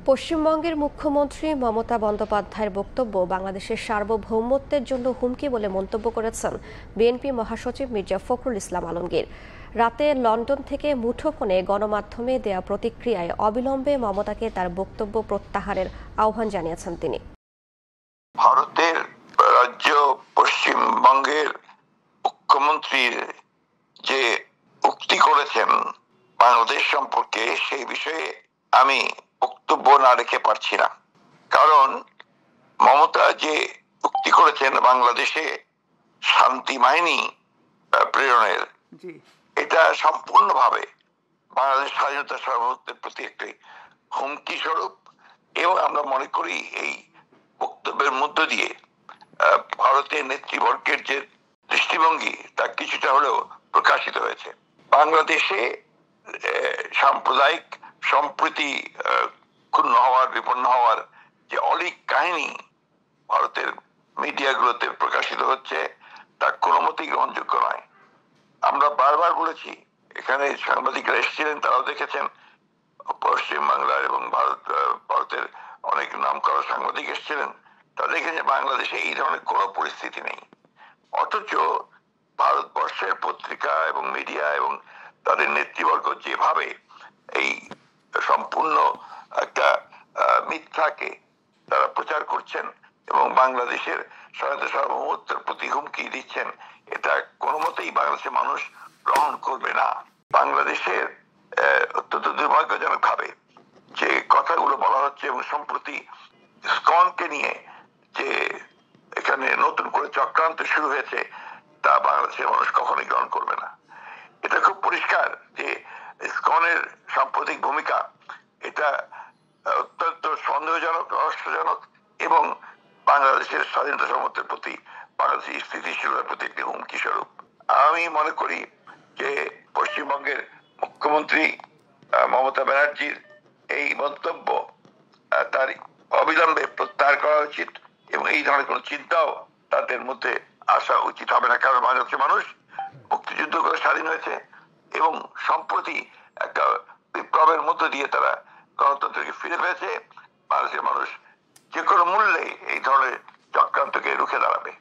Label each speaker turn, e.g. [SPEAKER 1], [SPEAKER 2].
[SPEAKER 1] পশ্চিমবঙ্গের মুখ্যমন্ত্রী মমতা বন্দ্যোপাধ্যায়ের বক্তব্য বাংলাদেশের সার্বভৌমত্বের জন্য হুমকি বলে মন্তব্য করেছেন বিএনপি মহাসচিব মির্জা ফখরুল ইসলাম আলমগীর। রাতে লন্ডন থেকে মুঠোফোনে গণমাধ্যমে দেয়া প্রতিক্রিয়ায় অবিলম্বে মমতাকে তার বক্তব্য প্রত্যাহারের আহ্বান জানিয়েছেন তিনি।
[SPEAKER 2] ভারতের রাজ্য পশ্চিমবঙ্গের মুখ্যমন্ত্রীর যে উক্তি করেছেন বাংলাদেশ সম্পর্কে, সেই বিষয়ে আমি বক্তব্য না রেখে পারছি না। কারণ মমতা যে উক্তি করেছেন বাংলাদেশে শান্তি বাহিনী প্রেরণের, এটা সম্পূর্ণভাবে বাংলাদেশ স্বাধীনতা সার্বভৌমত্বের প্রতি একটি হুমকি স্বরূপ। এবং আমরা মনে করি এই বক্তব্যের মধ্য দিয়ে ভারতের নেতৃবর্গের যে দৃষ্টিভঙ্গি তা কিছুটা হলেও প্রকাশিত হয়েছে। বাংলাদেশে সাম্প্রদায়িক সম্প্রীতি ক্ষুণ্ণ হওয়ার, বিপন্ন হওয়ার যে অলীক কাহিনী ভারতের মিডিয়াগুলোতে প্রকাশিত হচ্ছে, তা কোনো মতেই গ্রহণযোগ্য নয়। আমরা বারবার বলেছি, এখানে সাংবাদিকরা এসেছিলেন, তারাও দেখেছেন, পশ্চিমবাংলার এবং ভারতের অনেক নাম করা সাংবাদিক এসেছিলেন, তারা দেখেন যে বাংলাদেশে এই ধরনের কোনো পরিস্থিতি নেই। অথচ ভারতবর্ষের পত্রিকা এবং মিডিয়া এবং তাদের নেতৃবর্গ যেভাবে এই সম্পূর্ণ একটা মিথ্যাকে তারা প্রচার করছেন এবং বাংলাদেশের স্বাধীনতা সার্বভৌমত্বের প্রতি হুমকি দিচ্ছেন, এটা কোনো মতেই বাংলাদেশের মানুষ গ্রহণ করবে না। বাংলাদেশের অত্যন্ত দুর্ভাগ্যজনক ভাবে যে কথাগুলো বলা হচ্ছে এবং সম্প্রতি ইসকনকে নিয়ে যে এখানে নতুন করে চক্রান্ত শুরু হয়েছে, তা বাংলাদেশের মানুষ কখনোই গ্রহণ করবে না। এটা খুব পরিষ্কার যে ইসকনের সাম্প্রতিক ভূমিকা এটা অত্যন্ত সন্দেহজনক, রহস্যজনক এবং বাংলাদেশের স্বাধীনতা সার্বভৌমত্বের প্রতি, বাংলাদেশের স্থিতিশীলতার প্রতি একটি হুমকি স্বরূপ। আমি মনে করি যে পশ্চিমবঙ্গের মুখ্যমন্ত্রী মমতা ব্যানার্জির এই মন্তব্য তার অবিলম্বে প্রত্যাহার করা উচিত এবং এই ধরনের কোন চিন্তাও তাদের মধ্যে আসা উচিত হবে না। কারণ বাংলাদেশের মানুষ মুক্তিযুদ্ধ করে স্বাধীন হয়েছে এবং সম্প্রতি একটা বিপ্লবের মধ্য দিয়ে তারা গণতন্ত্রকে ফিরে পেয়েছে। বাংলাদেশের মানুষ যে কোনো মূল্যে এই ধরনের চক্রান্তকে রুখে দাঁড়াবে।